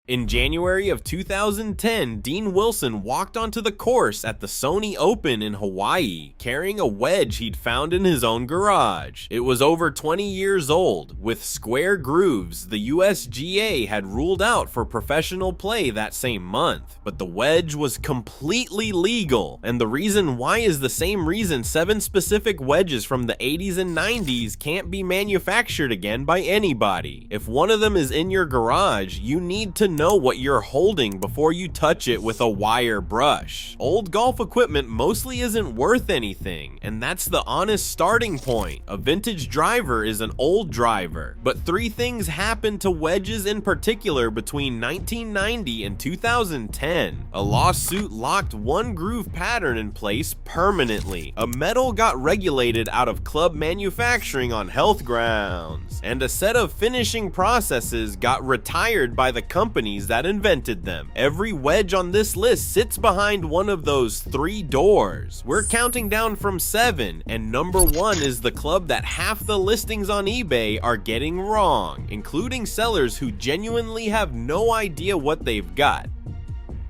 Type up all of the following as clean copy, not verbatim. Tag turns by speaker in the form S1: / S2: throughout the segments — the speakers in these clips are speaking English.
S1: In January of 2010, Dean Wilson walked onto the course at the Sony Open in Hawaii, carrying a wedge he'd found in his own garage. It was over 20 years old, with square grooves the USGA had ruled out for professional play that same month. But the wedge was completely legal, and the reason why is the same reason 7 specific wedges from the 80s and 90s can't be manufactured again by anybody. If one of them is in your garage, you need to know what you're holding before you touch it with a wire brush. Old golf equipment mostly isn't worth anything, and that's the honest starting point. A vintage driver is an old driver. But 3 things happened to wedges in particular between 1990 and 2010. A lawsuit locked one groove pattern in place permanently. A metal got regulated out of club manufacturing on health grounds. And a set of finishing processes got retired by the company that invented them. Every wedge on this list sits behind one of those 3 doors. We're counting down from 7, and number 1 is the club that half the listings on eBay are getting wrong, including sellers who genuinely have no idea what they've got.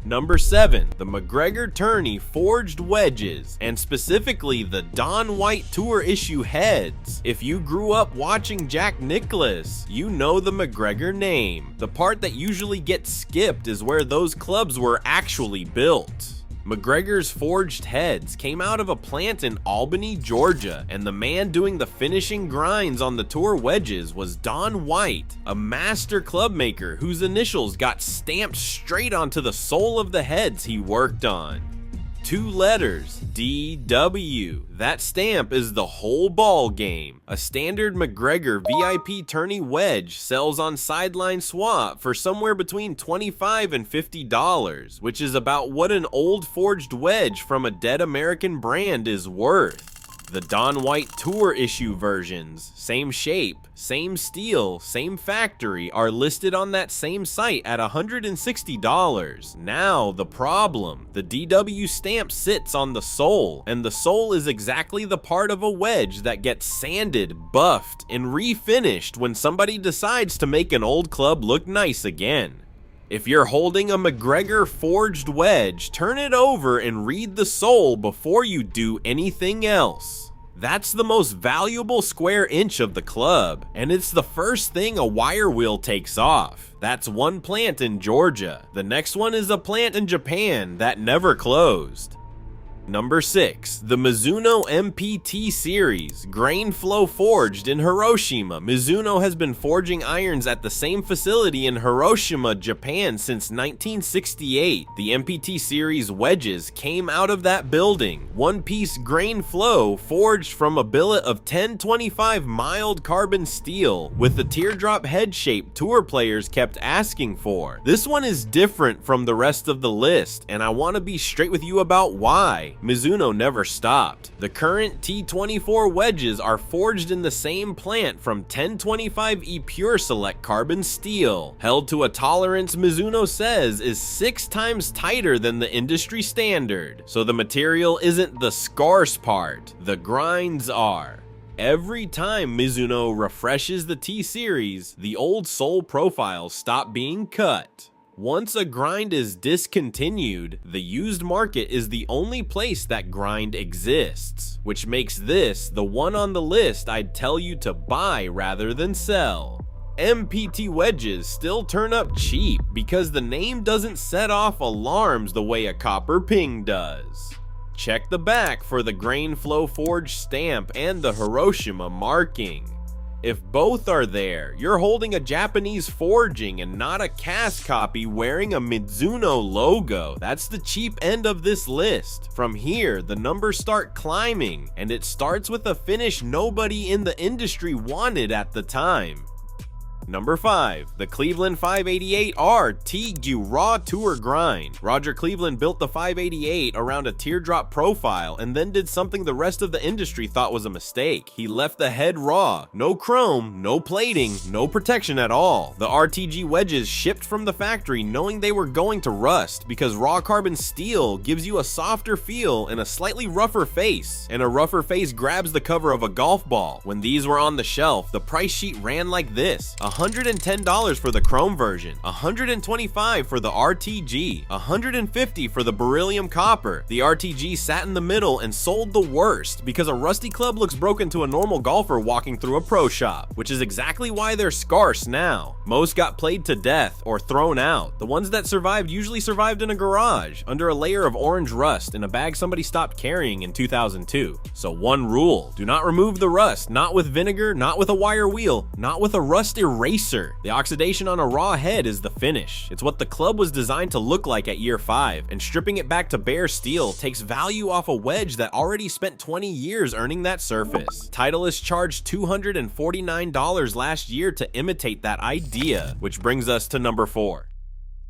S1: Number 7, the MacGregor Tourney forged wedges, and specifically the Don White Tour issue heads. If you grew up watching Jack Nicklaus, you know the MacGregor name. The part that usually gets skipped is where those clubs were actually built. MacGregor's forged heads came out of a plant in Albany, Georgia, and the man doing the finishing grinds on the tour wedges was Don White, a master club maker whose initials got stamped straight onto the sole of the heads he worked on. 2 letters, DW. That stamp is the whole ball game. A standard MacGregor VIP tourney wedge sells on Sideline Swap for somewhere between $25 and $50, which is about what an old forged wedge from a dead American brand is worth. The Don White Tour issue versions, same shape, same steel, same factory, are listed on that same site at $160. Now, the problem. The DW stamp sits on the sole, and the sole is exactly the part of a wedge that gets sanded, buffed, and refinished when somebody decides to make an old club look nice again. If you're holding a MacGregor forged wedge, turn it over and read the sole before you do anything else. That's the most valuable square inch of the club, and it's the first thing a wire wheel takes off. That's one plant in Georgia. The next one is a plant in Japan that never closed. Number 6, the Mizuno MP-T series, grain flow forged in Hiroshima. Mizuno has been forging irons at the same facility in Hiroshima, Japan since 1968. The MP-T series wedges came out of that building. One-piece grain flow forged from a billet of 1025 mild carbon steel with the teardrop head shape tour players kept asking for. This one is different from the rest of the list, and I want to be straight with you about why. Mizuno never stopped. The current T24 wedges are forged in the same plant from 1025E Pure Select carbon steel, held to a tolerance Mizuno says is 6 times tighter than the industry standard. So the material isn't the scarce part, the grinds are. Every time Mizuno refreshes the T-Series, the old sole profiles stop being cut. Once a grind is discontinued, the used market is the only place that grind exists, which makes this the one on the list I'd tell you to buy rather than sell. MP-T wedges still turn up cheap because the name doesn't set off alarms the way a copper ping does. Check the back for the grain flow forged stamp and the Hiroshima marking. If both are there, you're holding a Japanese forging and not a cast copy wearing a Mizuno logo. That's the cheap end of this list. From here, the numbers start climbing, and it starts with a finish nobody in the industry wanted at the time. Number 5, the Cleveland 588R TGU Raw Tour Grind. Roger Cleveland built the 588 around a teardrop profile and then did something the rest of the industry thought was a mistake. He left the head raw, no chrome, no plating, no protection at all. The RTG wedges shipped from the factory knowing they were going to rust because raw carbon steel gives you a softer feel and a slightly rougher face, and a rougher face grabs the cover of a golf ball. When these were on the shelf, the price sheet ran like this: $110 for the chrome version, $125 for the RTG, $150 for the beryllium copper. The RTG sat in the middle and sold the worst because a rusty club looks broken to a normal golfer walking through a pro shop, which is exactly why they're scarce now. Most got played to death or thrown out. The ones that survived usually survived in a garage, under a layer of orange rust in a bag somebody stopped carrying in 2002. So one rule, do not remove the rust, not with vinegar, not with a wire wheel, not with a rust eraser. The oxidation on a raw head is the finish. It's what the club was designed to look like at year 5, and stripping it back to bare steel takes value off a wedge that already spent 20 years earning that surface. Titleist charged $249 last year to imitate that idea, which brings us to number 4.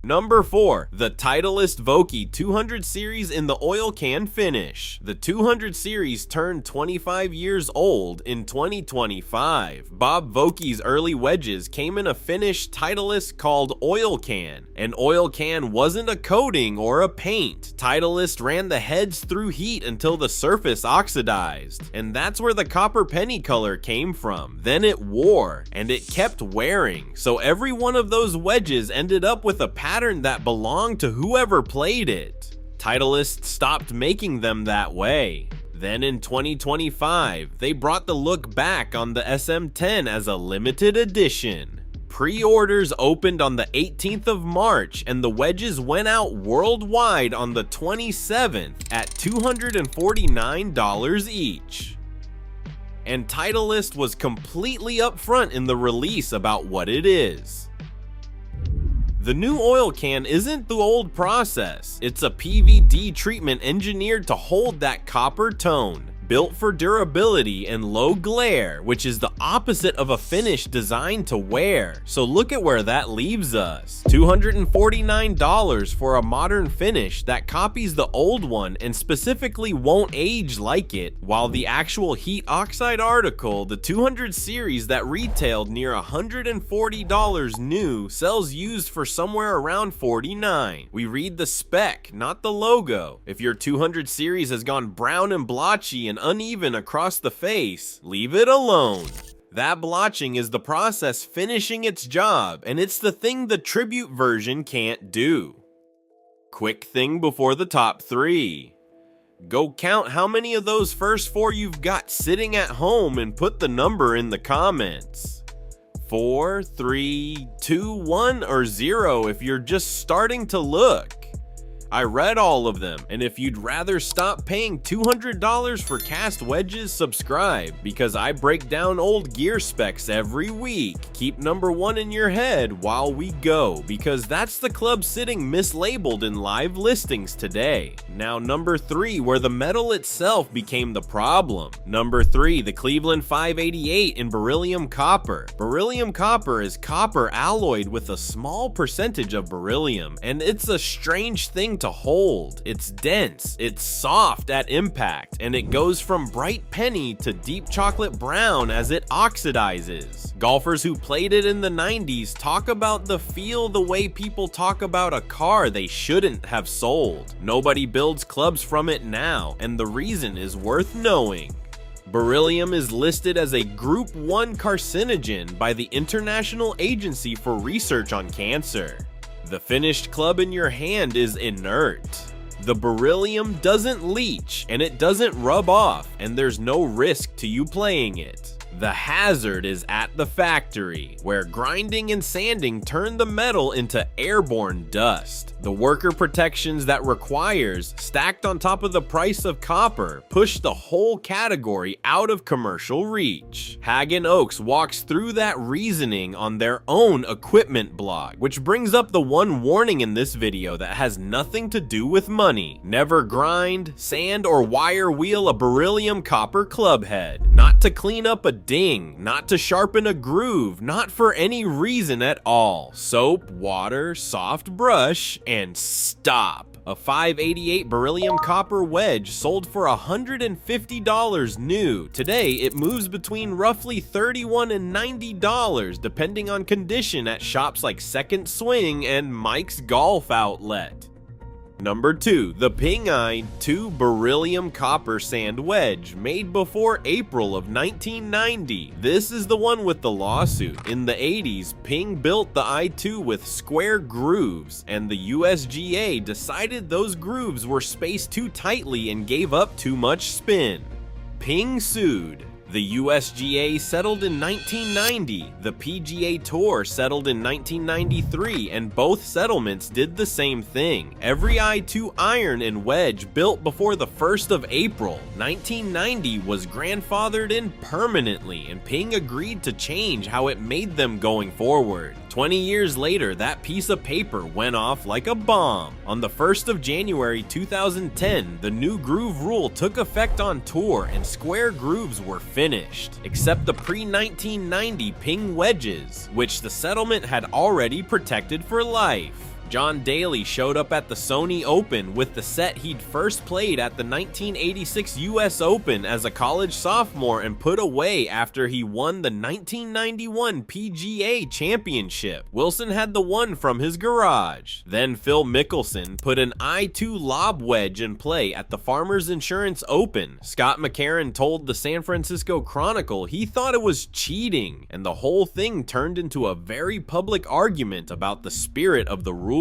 S1: Number 4, the Titleist Vokey 200 series in the oil can finish. The 200 series turned 25 years old in 2025. Bob Vokey's early wedges came in a finished Titleist called oil can. An oil can wasn't a coating or a paint. Titleist ran the heads through heat until the surface oxidized. And that's where the copper penny color came from. Then it wore, and it kept wearing. So every one of those wedges ended up with a pattern that belonged to whoever played it. Titleist stopped making them that way. Then in 2025, they brought the look back on the SM10 as a limited edition. Pre-orders opened on the 18th of March, and the wedges went out worldwide on the 27th at $249 each. And Titleist was completely upfront in the release about what it is. The new oil can isn't the old process. It's a PVD treatment engineered to hold that copper tone, built for durability and low glare, which is the opposite of a finish designed to wear. So look at where that leaves us. $249 for a modern finish that copies the old one and specifically won't age like it, while the actual heat oxide article, the 200 series that retailed near $140 new, sells used for somewhere around $49. We read the spec, not the logo. If your 200 series has gone brown and blotchy and uneven across the face, leave it alone. That blotching is the process finishing its job, and it's the thing the tribute version can't do. Quick thing before the top 3. Go count how many of those first 4 you've got sitting at home and put the number in the comments. 4, 3, 2, 1, or 0 if you're just starting to look. I read all of them, and if you'd rather stop paying $200 for cast wedges, subscribe, because I break down old gear specs every week. Keep number 1 in your head while we go, because that's the club sitting mislabeled in live listings today. Now number 3, where the metal itself became the problem. Number 3, the Cleveland 588 in beryllium copper. Beryllium copper is copper alloyed with a small percentage of beryllium, and it's a strange thing to hold. It's dense, it's soft at impact, and it goes from bright penny to deep chocolate brown as it oxidizes. Golfers who played it in the 90s talk about the feel the way people talk about a car they shouldn't have sold. Nobody builds clubs from it now, and the reason is worth knowing. Beryllium is listed as a Group 1 carcinogen by the International Agency for Research on Cancer. The finished club in your hand is inert. The beryllium doesn't leach, and it doesn't rub off, and there's no risk to you playing it. The hazard is at the factory, where grinding and sanding turn the metal into airborne dust. The worker protections that requires, stacked on top of the price of copper, push the whole category out of commercial reach. Hagen Oaks walks through that reasoning on their own equipment blog, which brings up the one warning in this video that has nothing to do with money. Never grind, sand, or wire wheel a beryllium copper club head. Not to clean up a ding, not to sharpen a groove, not for any reason at all. Soap, water, soft brush, and stop. A 588 beryllium copper wedge sold for $150 new. Today, it moves between roughly $31 and $90 depending on condition at shops like Second Swing and Mike's Golf Outlet. Number 2. The Ping Eye 2 Beryllium Copper Sand Wedge, made before April of 1990. This is the one with the lawsuit. In the 80s, Ping built the I-2 with square grooves, and the USGA decided those grooves were spaced too tightly and gave up too much spin. Ping sued. The USGA settled in 1990, the PGA Tour settled in 1993, and both settlements did the same thing. Every I-2 iron and wedge built before the 1st of April 1990 was grandfathered in permanently, and Ping agreed to change how it made them going forward. 20 years later, that piece of paper went off like a bomb. On the 1st of January 2010, the new groove rule took effect on tour and square grooves were finished, except the pre-1990 Ping wedges, which the settlement had already protected for life. John Daly showed up at the Sony Open with the set he'd first played at the 1986 US Open as a college sophomore and put away after he won the 1991 PGA Championship. Wilson had the one from his garage. Then Phil Mickelson put an I-2 lob wedge in play at the Farmers Insurance Open. Scott McCarron told the San Francisco Chronicle he thought it was cheating, and the whole thing turned into a very public argument about the spirit of the rules.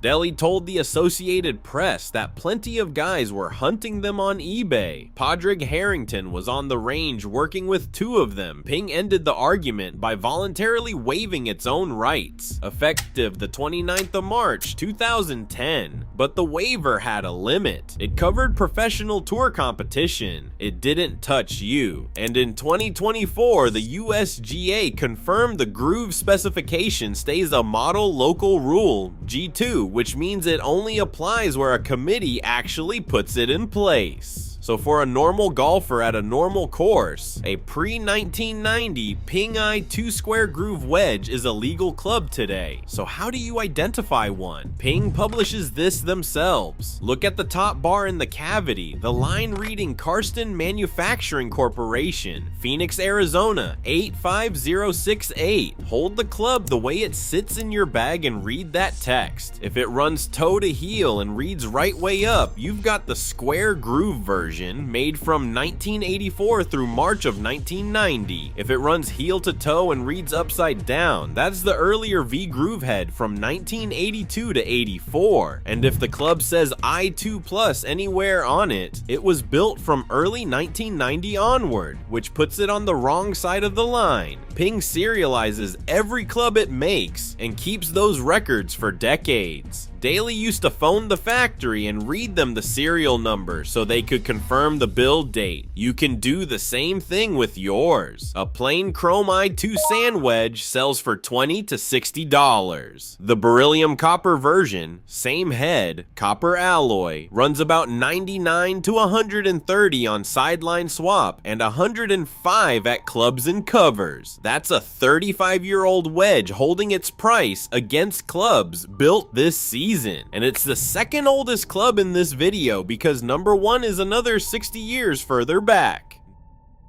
S1: Daly told the Associated Press that plenty of guys were hunting them on eBay. Padraig Harrington was on the range working with 2 of them. Ping ended the argument by voluntarily waiving its own rights, effective the 29th of March 2010. But the waiver had a limit. It covered professional tour competition. It didn't touch you. And in 2024, the USGA confirmed the groove specification stays a model local rule, G2, which means it only applies where a committee actually puts it in place. So for a normal golfer at a normal course, a pre-1990 Ping Eye 2 square groove wedge is a legal club today. So how do you identify one? Ping publishes this themselves. Look at the top bar in the cavity, the line reading Karsten Manufacturing Corporation, Phoenix, Arizona, 85068. Hold the club the way it sits in your bag and read that text. If it runs toe to heel and reads right way up, you've got the square groove version, made from 1984 through March of 1990. If it runs heel to toe and reads upside down, that's the earlier V groove head from 1982 to 84. And if the club says I2 Plus anywhere on it, it was built from early 1990 onward, which puts it on the wrong side of the line. Ping serializes every club it makes and keeps those records for decades. Daly used to phone the factory and read them the serial number so they could confirm the build date. You can do the same thing with yours. A plain chrome I2 sand wedge sells for $20 to $60. The beryllium copper version, same head, copper alloy, runs about 99 to 130 on sideline swap and 105 at clubs and covers. That's a 35-year-old wedge holding its price against clubs built this season. And it's the second oldest club in this video because number 1 is another 60 years further back.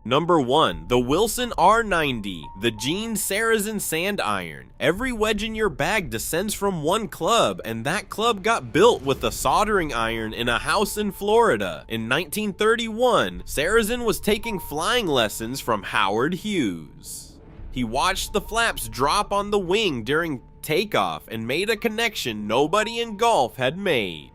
S1: Number 1, the Wilson R90, the Gene Sarazen sand iron. Every wedge in your bag descends from one club, and that club got built with a soldering iron in a house in Florida. In 1931, Sarazen was taking flying lessons from Howard Hughes. He watched the flaps drop on the wing during takeoff and made a connection nobody in golf had made.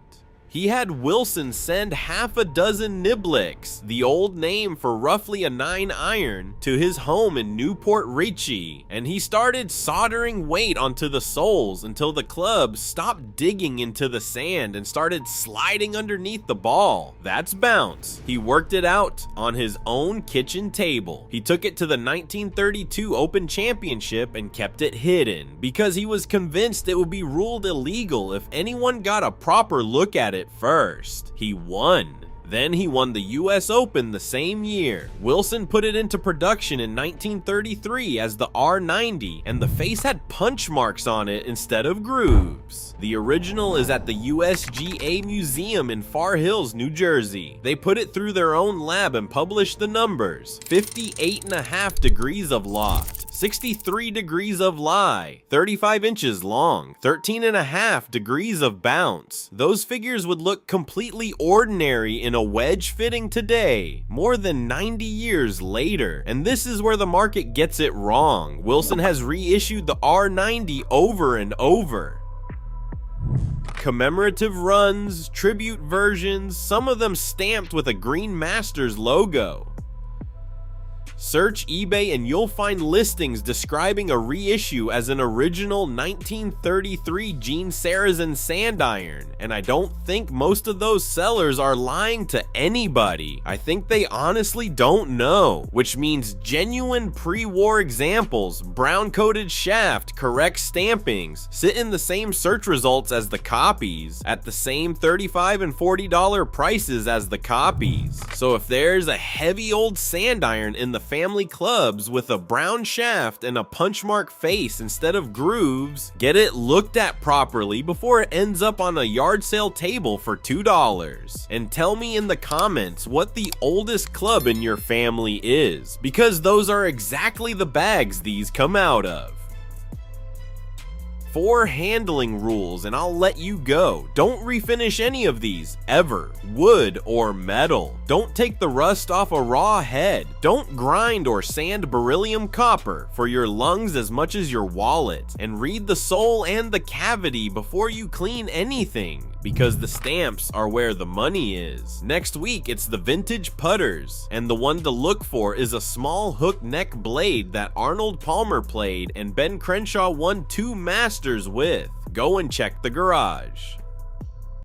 S1: He had Wilson send half a dozen Niblicks, the old name for roughly a 9 iron, to his home in Newport Richey, and he started soldering weight onto the soles until the club stopped digging into the sand and started sliding underneath the ball. That's bounce. He worked it out on his own kitchen table. He took it to the 1932 Open Championship and kept it hidden because he was convinced it would be ruled illegal if anyone got a proper look at it first. He won. Then he won the US Open the same year. Wilson put it into production in 1933 as the R90, and the face had punch marks on it instead of grooves. The original is at the USGA Museum in Far Hills, New Jersey. They put it through their own lab and published the numbers. 58.5 degrees of loft, 63 degrees of lie, 35 inches long, 13.5 degrees of bounce. Those figures would look completely ordinary in a wedge fitting today, more than 90 years later. And this is where the market gets it wrong. Wilson has reissued the R90 over and over. Commemorative runs, tribute versions, some of them stamped with a Green Masters logo. Search eBay and you'll find listings describing a reissue as an original 1933 Gene Sarazen sand iron, and I don't think most of those sellers are lying to anybody. I think they honestly don't know, which means genuine pre-war examples, brown-coated shaft, correct stampings, sit in the same search results as the copies, at the same $35 and $40 prices as the copies. So if there's a heavy old sand iron in the family clubs with a brown shaft and a punch mark face instead of grooves, get it looked at properly before it ends up on a yard sale table for $2. And tell me in the comments what the oldest club in your family is, because those are exactly the bags these come out of. 4 handling rules and I'll let you go. Don't refinish any of these, ever. Wood or metal. Don't take the rust off a raw head. Don't grind or sand beryllium copper for your lungs as much as your wallet. And read the sole and the cavity before you clean anything, because the stamps are where the money is. Next week, it's the vintage putters, and the one to look for is a small hook neck blade that Arnold Palmer played and Ben Crenshaw won 2 Masters with. Go and check the garage.